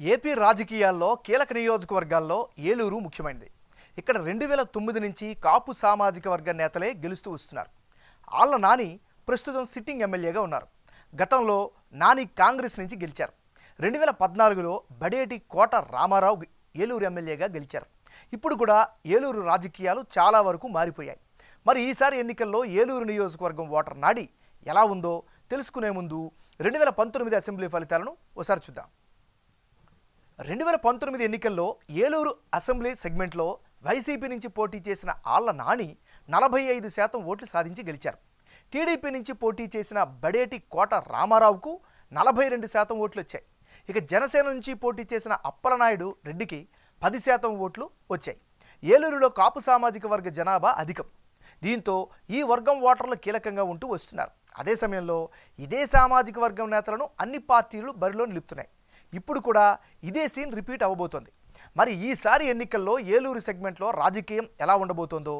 AP రాజకీయాల్లో కీలక నియోజకవర్గాల్లో ఏలూరు ముఖ్యమైనది. ఇక్కడ 2009 నుంచి కాపు సామాజిక వర్గ నేతలే గెలుస్తూ వస్తున్నారు. ఆళ్ల నాని ప్రస్తుతం సిట్టింగ్ ఎమ్మెల్యేగా ఉన్నారు. గతంలో నాని కాంగ్రెస్ నుంచి గెలిచారు. 2014లో బడేటి కోట రామారావు ఏలూరు ఎమ్మెల్యేగా గెలిచారు. ఇప్పుడు కూడా ఏలూరు రాజకీయాలు చాలా వరకు మారిపోయాయి. మరి ఈసారి ఎన్నికల్లో ఏలూరు నియోజకవర్గం ఓటర్ నాడి ఎలా ఉందో తెలుసుకునే ముందు 2019 అసెంబ్లీ ఫలితాలను ఒకసారి చూద్దాం. 2019 ఎన్నికల్లో ఏలూరు అసెంబ్లీ సెగ్మెంట్లో వైసీపీ నుంచి పోటీ చేసిన ఆళ్ల నాని 45% ఓట్లు సాధించి గెలిచారు. టీడీపీ నుంచి పోటీ చేసిన బడేటి కోట రామారావుకు 42% ఓట్లు వచ్చాయి. ఇక జనసేన నుంచి పోటీ చేసిన అప్పలనాయుడు రెడ్డికి 10% ఓట్లు వచ్చాయి. ఏలూరులో కాపు సామాజిక వర్గ జనాభా అధికం. దీంతో ఈ వర్గం ఓటర్లు కీలకంగా ఉంటూ వస్తున్నారు. అదే సమయంలో ఇదే సామాజిక వర్గం నేతలను అన్ని పార్టీలు బరిలో నిలుపుతున్నాయి. ఇప్పుడు కూడా ఇదే సీన్ రిపీట్ అవ్వబోతోంది. మరి ఈసారి ఎన్నికల్లో ఏలూరు సెగ్మెంట్లో రాజకీయం ఎలా ఉండబోతోందో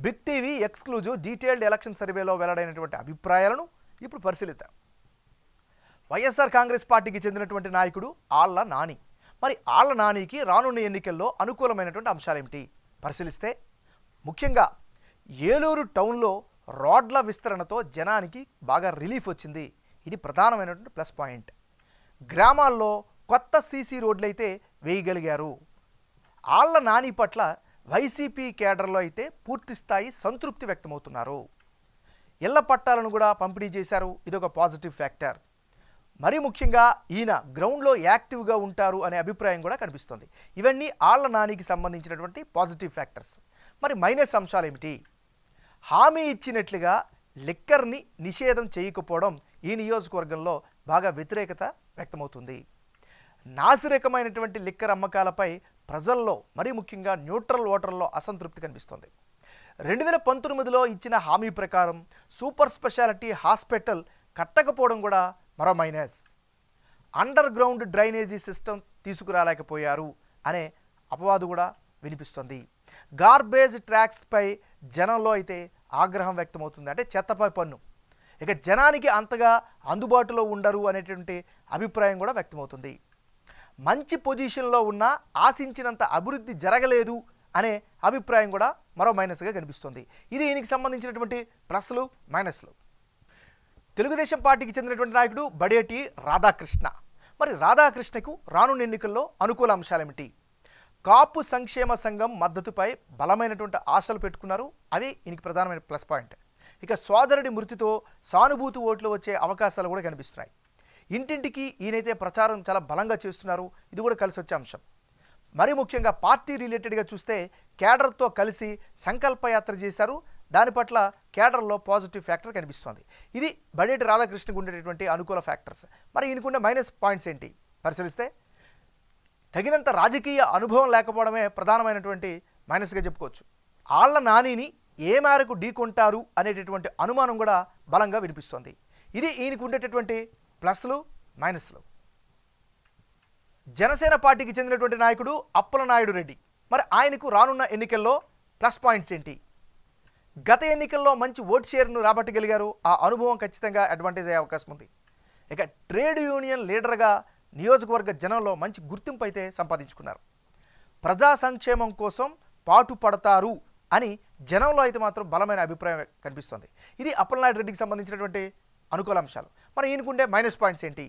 Big TV exclusive detailed election సర్వేలో వెల్లడైనటువంటి అభిప్రాయాలను ఇప్పుడు పరిశీలిద్దాం. వైఎస్ఆర్ కాంగ్రెస్ పార్టీకి చెందినటువంటి నాయకుడు ఆళ్ల నాని. మరి ఆళ్ల నానికి రానున్న ఎన్నికల్లో అనుకూలమైనటువంటి అంశాలేమిటి పరిశీలిస్తే, ముఖ్యంగా ఏలూరు టౌన్లో రోడ్ల విస్తరణతో జనానికి బాగా రిలీఫ్ వచ్చింది. ఇది ప్రధానమైనటువంటి ప్లస్ పాయింట్. గ్రామాల్లో కొత్త సీసీ రోడ్లైతే వేయగలిగారు. ఆళ్ల నాని పట్ల వైసీపీ కేడర్లో అయితే పూర్తిస్థాయి సంతృప్తి వ్యక్తమవుతున్నారు. ఇళ్ల పట్టాలను కూడా పంపిణీ చేశారు. ఇదొక పాజిటివ్ ఫ్యాక్టర్. మరీ ముఖ్యంగా ఈయన గ్రౌండ్లో యాక్టివ్గా ఉంటారు అనే అభిప్రాయం కూడా కనిపిస్తుంది. ఇవన్నీ ఆళ్ల నానికి సంబంధించినటువంటి పాజిటివ్ ఫ్యాక్టర్స్. మరి మైనస్ అంశాలు ఏమిటి? హామీ ఇచ్చినట్లుగా లిక్కర్ని నిషేధం చేయకపోవడం ఈ నియోజకవర్గంలో బాగా వ్యతిరేకత వ్యక్తమవుతుంది. నాసిరకమైనటువంటి లిక్కర్ అమ్మకాలపై ప్రజల్లో మరీ ముఖ్యంగా న్యూట్రల్ ఓటర్లలో అసంతృప్తి కనిపిస్తోంది. 2019లో ఇచ్చిన హామీ ప్రకారం సూపర్ స్పెషాలిటీ హాస్పిటల్ కట్టకపోవడం కూడా మరో minus. Underground drainage system తీసుకురాలేకపోయారు అనే అపవాదు కూడా వినిపిస్తుంది. గార్బేజ్ ట్రాక్స్పై జనంలో అయితే ఆగ్రహం వ్యక్తమవుతుంది. అంటే చెత్తపై పన్ను ఇక జనానికి అంతగా అందుబాటులో ఉండరు అనేటువంటి అభిప్రాయం కూడా వ్యక్తమవుతుంది. మంచి పొజిషన్లో ఉన్న ఆశించినంత అభివృద్ధి జరగలేదు అనే అభిప్రాయం కూడా మరో మైనస్గా కనిపిస్తుంది. ఇది దీనికి సంబంధించినటువంటి ప్లస్లు మైనస్లు. తెలుగుదేశం పార్టీకి చెందినటువంటి నాయకుడు బడేటి రాధాకృష్ణ. మరి రాధాకృష్ణకు రానున్న ఎన్నికల్లో అనుకూల అంశాలేమిటి? కాపు సంక్షేమ సంఘం మద్దతుపై బలమైనటువంటి ఆశలు పెట్టుకున్నారు. అవి ఈయనకి ప్రధానమైన ప్లస్ పాయింట్. ఇక సోదరుడి మృతితో సానుభూతి ఓట్లు వచ్చే అవకాశాలు కూడా కనిపిస్తున్నాయి. ఇంటింటికి ఈయనైతే ప్రచారం చాలా బలంగా చేస్తున్నారు. ఇది కూడా కలిసి వచ్చే అంశం. మరీ ముఖ్యంగా పార్టీ రిలేటెడ్గా చూస్తే కేడర్తో కలిసి సంకల్పయాత్ర చేశారు. దాని పట్ల కేడర్లో పాజిటివ్ ఫ్యాక్టర్ కనిపిస్తోంది. ఇది బడేటి రాధాకృష్ణకు ఉండేటటువంటి అనుకూల ఫ్యాక్టర్స్. మరి ఈయనకుండే మైనస్ పాయింట్స్ ఏంటి పరిశీలిస్తే, తగినంత రాజకీయ అనుభవం లేకపోవడమే ప్రధానమైనటువంటి మైనస్గా చెప్పుకోవచ్చు. ఆళ్ల నానిని ఏ మేరకు ఢీకొంటారు అనేటటువంటి అనుమానం కూడా బలంగా వినిపిస్తోంది. ఇది ఈయనకు ఉండేటటువంటి ప్లస్లు మైనస్లు. జనసేన పార్టీకి చెందినటువంటి నాయకుడు అప్పలనాయుడు రెడ్డి. మరి ఆయనకు రానున్న ఎన్నికల్లో ప్లస్ పాయింట్స్ ఏంటి? గత ఎన్నికల్లో మంచి ఓట్ షేర్ను రాబట్టగలిగారు. ఆ అనుభవం ఖచ్చితంగా అడ్వాంటేజ్ అయ్యే అవకాశం ఉంది. ఇక ట్రేడ్ యూనియన్ లీడర్గా నియోజకవర్గ జనంలో మంచి గుర్తింపు అయితే సంపాదించుకున్నారు. ప్రజా సంక్షేమం కోసం పాటుపడతారు అని జనంలో అయితే మాత్రం బలమైన అభిప్రాయం కనిపిస్తుంది. ఇది అప్పలనాయుడు రెడ్డికి సంబంధించినటువంటి అనుకూల అంశాలు. మరి ఈయనకుండే మైనస్ పాయింట్స్ ఏంటి?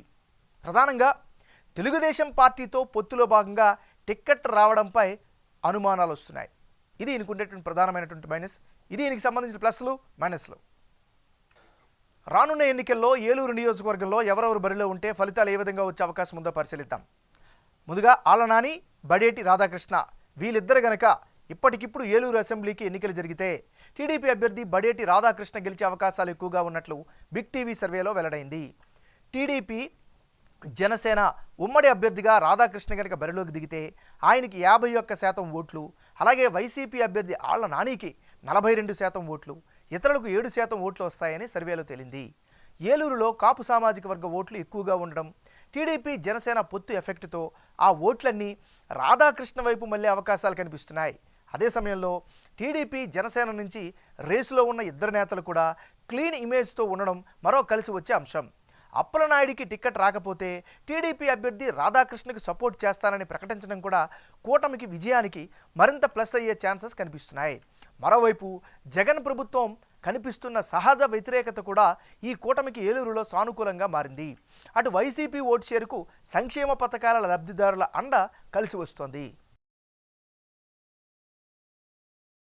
ప్రధానంగా తెలుగుదేశం పార్టీతో పొత్తులో భాగంగా టిక్కెట్ రావడంపై అనుమానాలు వస్తున్నాయి. ఇది ఈయనకుండేటువంటి ప్రధానమైనటువంటి మైనస్. ఇది ఈయనకి సంబంధించిన ప్లస్లు మైనస్లు. రానున్న ఎన్నికల్లో ఏలూరు నియోజకవర్గంలో ఎవరెవరు బరిలో ఉంటే ఫలితాలు ఏ విధంగా వచ్చే అవకాశం ఉందో పరిశీలిద్దాం. ముందుగా ఆళ్ల నాని, బడేటి రాధాకృష్ణ వీళ్ళిద్దరు గనక ఇప్పటికిప్పుడు ఏలూరు అసెంబ్లీకి ఎన్నికలు జరిగితే టీడీపీ అభ్యర్థి బడేటి రాధాకృష్ణ గెలిచే అవకాశాలు ఎక్కువగా ఉన్నట్లు బిగ్ టీవీ సర్వేలో వెల్లడైంది. టీడీపీ జనసేన ఉమ్మడి అభ్యర్థిగా రాధాకృష్ణ కనుక బరిలోకి దిగితే ఆయనకి 51% ఓట్లు, అలాగే వైసీపీ అభ్యర్థి ఆళ్ల నానికి 42% ఓట్లు, ఇతరులకు 7% ఓట్లు వస్తాయని సర్వేలో తేలింది. ఏలూరులో కాపు సామాజిక వర్గ ఓట్లు ఎక్కువగా ఉండడం, టీడీపీ జనసేన పొత్తు ఎఫెక్ట్తో ఆ ఓట్లన్నీ రాధాకృష్ణ వైపు మళ్ళీ అవకాశాలు కనిపిస్తున్నాయి. అదే సమయంలో టీడీపీ జనసేన నుంచి రేసులో ఉన్న ఇద్దరు నేతలు కూడా క్లీన్ ఇమేజ్తో ఉండడం మరో కలిసి వచ్చే అంశం. అప్పలనాయుడికి టికెట్ రాకపోతే టీడీపీ అభ్యర్థి రాధాకృష్ణకి సపోర్ట్ చేస్తానని ప్రకటించడం కూడా కూటమికి విజయానికి మరింత ప్లస్ అయ్యే ఛాన్సెస్ కనిపిస్తున్నాయి. మరోవైపు జగన్ ప్రభుత్వం కనిపిస్తున్న సహజ వ్యతిరేకత కూడా ఈ కూటమికి ఏలూరులో సానుకూలంగా మారింది. అటు వైసీపీ ఓటు షేరుకు సంక్షేమ పథకాల లబ్ధిదారుల అండ కలిసి వస్తోంది.